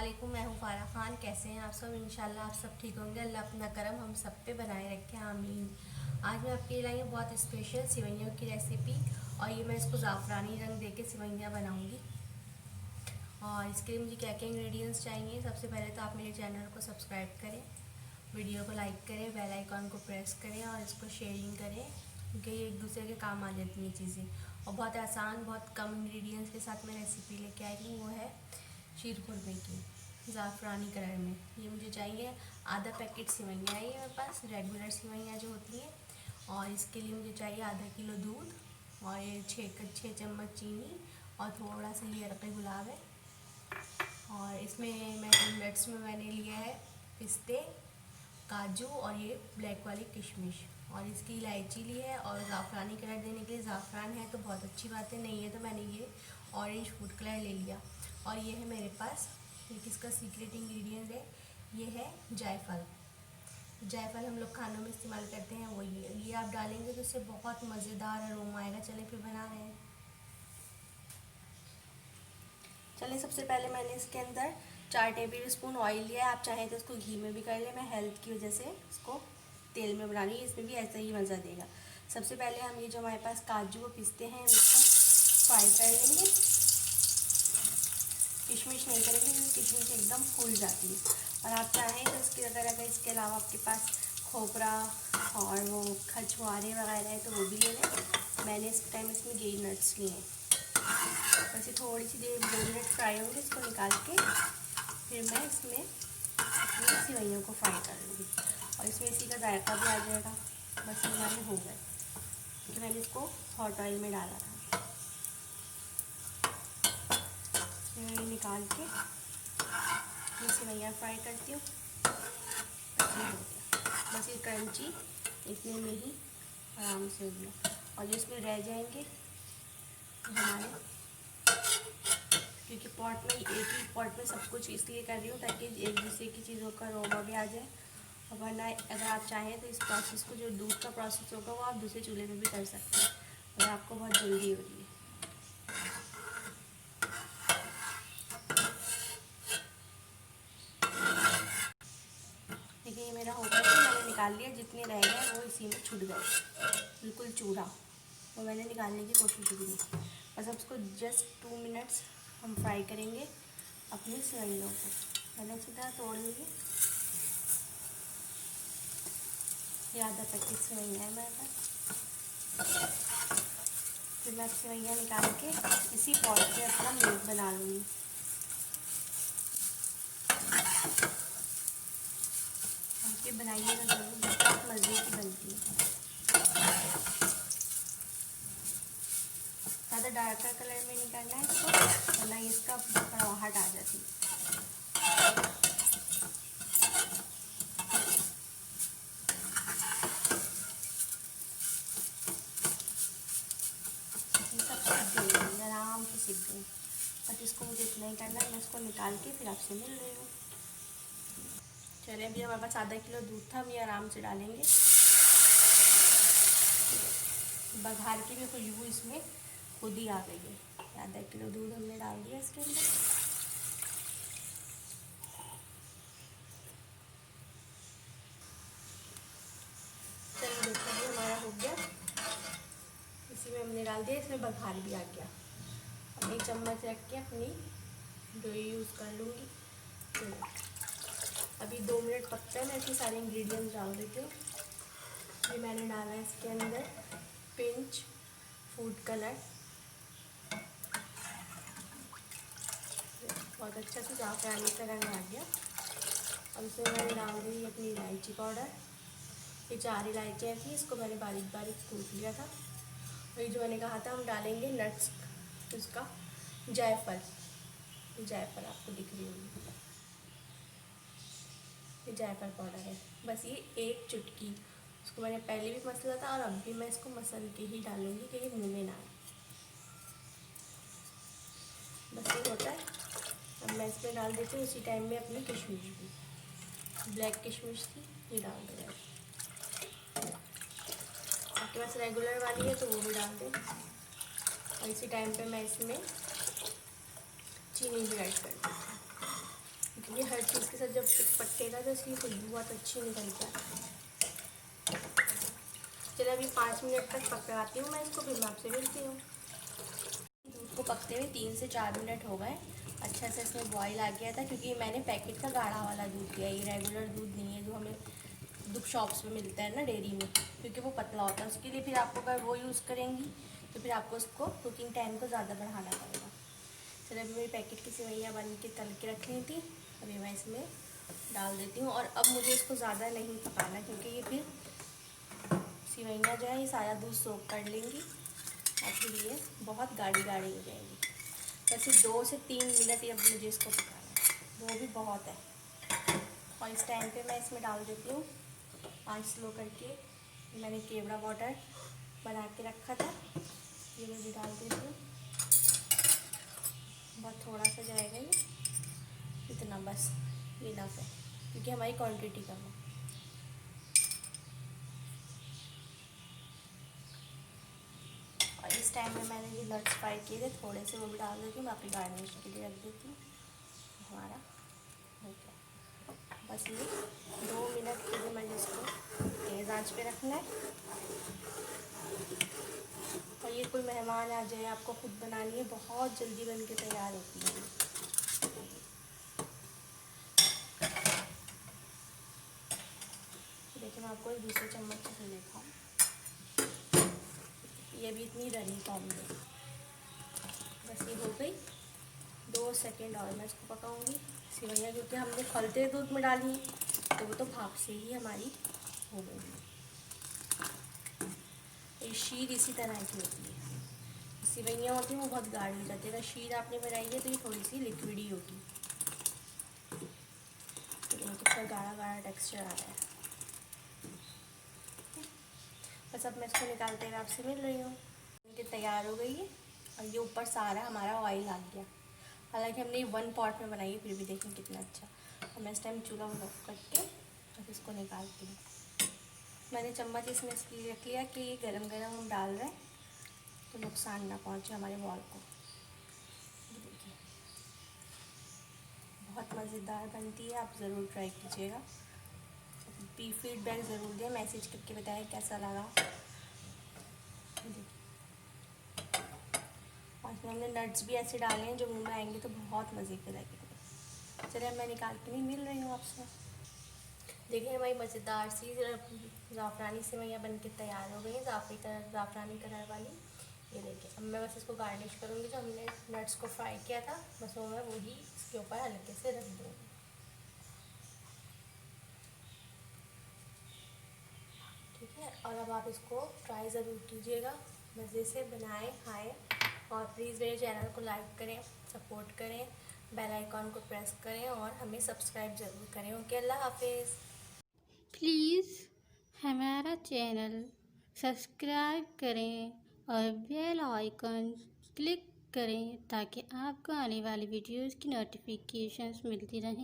अस्सलामुअलैकुम, मैं हूँ फारा खान। कैसे हैं आप सब? इंशाल्लाह आप सब ठीक होंगे। अल्लाह अपना करम हम सब पे बनाए रखे, आमीन। आज मैं आपके लिए लाई हूँ बहुत स्पेशल सिवैयों की रेसिपी, और ये मैं इसको ज़ाफ़रानी रंग देके सिवैयाँ बनाऊँगी। और इसके लिए मुझे क्या क्या इंग्रेडिएंट्स चाहिए, सबसे पहले तो आप मेरे चैनल को सब्सक्राइब करें, वीडियो को लाइक करें, बेल आइकॉन को प्रेस करें और इसको शेयरिंग करें, क्योंकि ये एक दूसरे के काम आ जाती हैं चीज़ें। और बहुत आसान, बहुत कम इंग्रेडिएंट्स के साथ मैं रेसिपी लेके आई हूँ, वो है शीर खुरमे की ज़ाफ़रानी कलर में। ये मुझे चाहिए आधा पैकेट सिवैयाँ है, ये मेरे पास रेगुलर सिवैयाँ जो होती हैं। और इसके लिए मुझे चाहिए आधा किलो दूध, और ये 6 चम्मच चीनी, और थोड़ा सा ये अरक़े गुलाब है। और इसमें नट्स में मैंने लिया है पिस्ते, काजू और ये ब्लैक वाली किशमिश, और इसकी इलायची ली है। और ज़ाफ़रानी कलर देने के लिए ज़ाफ़रान है तो बहुत अच्छी बात है, नहीं है तो मैंने ये ऑरेंज फूड कलर ले लिया। और ये है मेरे पास, ये किसका सीक्रेट इंग्रेडिएंट है, ये है जायफल। जायफल हम लोग खानों में इस्तेमाल करते हैं, वो ये आप डालेंगे तो इससे बहुत मज़ेदार अरोमा आएगा। चलें फिर बना रहे हैं। चलिए, सबसे पहले मैंने इसके अंदर 4 टेबल स्पून ऑयल लिया है। आप चाहें तो इसको घी में भी कर लें, मैं हेल्थ की वजह से इसको तेल में बना रही हूँ, इसमें भी ऐसा ही मज़ा देगा। सबसे पहले हम ये जो हमारे पास काजू और पिस्ते हैं इसको फ्राई कर लेंगे। किशमिश नहीं करेंगे क्योंकि किशमिश एकदम फूल जाती है। और आप चाहें तो इसके अगर इसके अलावा आपके पास खोपरा और वो खछुआरे वगैरह है तो वो भी ले लें। मैंने इस टाइम इसमें गेरी नट्स लिए हैं। वैसे थोड़ी सी देर 2 मिनट फ्राई होंगे, इसको निकाल के फिर मैं इसमें अपनी सिवैयों को फ्राई कर लूँगी, और इसमें इसी का जायका भी आ जाएगा। बस ये हमारे हो गए, क्योंकि मैंने इसको हॉट ऑयल में डाला था। फिर निकाल के ये सिवैयाँ फ्राई करती हूँ। बस ये क्रंची इतने में ही आराम से हो गया। और जो इसमें रह जाएंगे हमारे, क्योंकि पॉट में एक ही पॉट में सब कुछ इसलिए कर रही हूँ ताकि एक दूसरे की चीज़ों का अरोमा भी आ जाए। और वरना अगर आप चाहें तो इस प्रोसेस को, जो दूध का प्रोसेस होगा, वो आप दूसरे चूल्हे पे भी कर सकते हैं अगर आपको बहुत जल्दी हो रही है। देखिए ये मेरा हो गया, तो मैंने निकाल लिया। जितने रह गए वो इसी में छूट गए, बिल्कुल चूड़ा, वो मैंने निकालने की कोशिश भी की। बस अब उसको जस्ट 2 मिनट्स हम फ्राई करेंगे अपनी सिवैयों को। पहले अच्छी तरह तोड़ लीजिए। ये आधा पैकेट सिवैयाँ है मेरे पास। फिर मैं सिवैयाँ निकाल के इसी पॉट से अपना मिल्क बना लूँगी। आपके बनाइएगा ज़रूर, बहुत मज़े की बनती है। ज़्यादा डार्कर कलर में नहीं करना है इसको, वरना इसका कड़वाहट आ जाती है। ये सब सीख गई, आराम से सीख गई। बस इसको मुझे इतना ही करना है, मैं इसको निकाल के फिर आपसे मिल रही हूँ। चलिए, अभी हमारे पास आधा किलो दूध था, हम ये आराम से डालेंगे। बघार की भी खुशबू इसमें खुद ही आ गई है। आधा किलो दूध हमने डाल दिया इसके अंदर। चलिए देखो, ये हमारा हो गया। इसी में हमने डाल दिया, इसमें बघार भी आ गया। अब एक चम्मच रख के अपनी डोई यूज़ कर लूँगी। अभी 2 मिनट पकता है, मैं इसके सारे इंग्रेडिएंट्स डाल देती हूँ। ये मैंने डाला है इसके अंदर पिंच फूड कलर, बहुत अच्छा से ज़ाफ़रानी का रंग आ गया। अब इसमें मैंने डाल दी अपनी इलायची पाउडर। ये 4 इलायचियाँ थी, इसको मैंने बारीक बारीक कूट लिया था। और ये जो मैंने कहा था हम डालेंगे नट्स, उसका जायफल, ये जायफल आपको दिख रही होगी, ये जायफल पाउडर है। बस ये 1 चुटकी, उसको मैंने पहले भी मसला था और अब भी मैं इसको मसल के ही डालूँगी कि ये मुँह में ना आए। बस ये होता है। अब मैं इसमें डाल देती हूँ इसी टाइम में अपनी किशमिश भी, ब्लैक किशमिश थी, ये डाल दे रहा है। आपके पास रेगुलर वाली है तो वो भी डाल दें। और इसी टाइम पे मैं इसमें चीनी भी ऐड कर देती हूँ, ये हर चीज़ के साथ जब पकेगा तो इसकी खुशबू बहुत अच्छी निकल के आती है। चलिए अभी 5 मिनट तक पकाती हूँ मैं इसको, फिर मैं आपसे मिलती हूँ। दूध को पकते हुए 3 से 4 मिनट हो गए। अच्छा से इसमें बॉईल आ गया था, क्योंकि मैंने पैकेट का गाढ़ा वाला दूध दिया, ये रेगुलर दूध नहीं है जो हमें दूध शॉप्स में मिलता है ना डेयरी में, क्योंकि वो पतला होता है। उसके लिए फिर आपको अगर वो यूज़ करेंगी तो फिर आपको उसको कुकिंग टाइम को ज़्यादा बढ़ाना पड़ेगा। चलिए अभी मेरी पैकेट की सेवइयाँ बन के तल के रख ली थी, अभी मैं इसमें डाल देती हूँ। और अब मुझे इसको ज़्यादा नहीं पकाना, क्योंकि ये फिर सेवइयाँ जो है ये सारा दूध सोख कर लेंगी और फिर ये बहुत गाढ़ी गाढ़ी हो जाएगी। वैसे 2 से 3 मिनट ही अब मुझे इसको पकाना है, वो भी बहुत है। और इस टाइम पे मैं इसमें डाल देती हूँ आंच स्लो करके, मैंने केवड़ा वाटर बना के रखा था, ये मैं भी डाल देती हूँ। बहुत थोड़ा सा जाएगा ये, इतना बस इनफ है, क्योंकि हमारी क्वांटिटी कम है। और इस टाइम में मैंने जो नट्स फ्राई किए थे थोड़े से वो भी डाल देती हूँ, बाकी गार्निश के लिए रख देती हूँ। हमारा हो गया, बस ये 2 मिनट के लिए मैंने इसको तेज़ आंच पे रखना है। और ये कोई मेहमान आ जाए, आपको खुद बनानी है, बहुत जल्दी बन के तैयार होती है। देखिए मैं आपको एक दूसरे चम्मच से दिखाऊँ, ये भी इतनी रनी फॉर्म में, बस ये हो गई। 2 सेकेंड और मैं इसको पकाऊंगी। सेवइयाँ क्योंकि हमने खौलते दूध में डाली तो वो तो भाप से ही हमारी हो गई। ये शीर इसी तरह की होती है, सेवइयाँ होती हैं वो बहुत गाढ़ी हो जाती है। अगर शीर आपने बनाई है तो ये थोड़ी सी लिक्विड ही होगी, तो कितना गाढ़ा गाढ़ा टेक्सचर आ रहा है। बस अब मैं इसको निकालते हुए आपसे मिल रही हूँ। इनके तैयार हो गई है और ये ऊपर सारा हमारा ऑयल आ गया। हालांकि हमने 1 पॉट में बनाई है, फिर भी देखें कितना अच्छा। और मैं इस टाइम चूल्हा ऑफ करके अब इसको निकालती हूँ। मैंने चम्मच इसमें इसलिए रख लिया कि ये गरम गरम हम डाल रहे हैं तो नुकसान ना पहुँचे हमारे बॉल को। देखिए बहुत मज़ेदार बनती है, आप ज़रूर ट्राई कीजिएगा। फीडबैक ज़रूर दें, मैसेज करके बताएं कैसा लगा। और इसमें हमने नट्स भी ऐसे डाले हैं जो मुंह में आएंगे तो बहुत मज़े के लगेंगे। चलिए मैं निकाल के नहीं मिल रही हूँ आपसे। देखिए हमारी मज़ेदार सी ज़ाफ़रानी सेवइयाँ बन के तैयार हो गई हैं, ज़ाफ़रानी कलर वाली। ये देखिए अब मैं बस इसको गार्निश करूँगी, जो हमने नट्स को फ्राई किया था बस वो मैं वही इसके ऊपर हल्के से रख दूँगी। ठीक है, और अब आप इसको ट्राई ज़रूर कीजिएगा, मज़े से बनाएं खाएं। और प्लीज़ मेरे चैनल को लाइक करें, सपोर्ट करें, बेल आइकॉन को प्रेस करें और हमें सब्सक्राइब ज़रूर करें। ओके, अल्लाह हाफिज़। प्लीज़ हमारा चैनल सब्सक्राइब करें और बेल आइकन क्लिक करें ताकि आपको आने वाली वीडियोस की नोटिफिकेशंस मिलती रहें।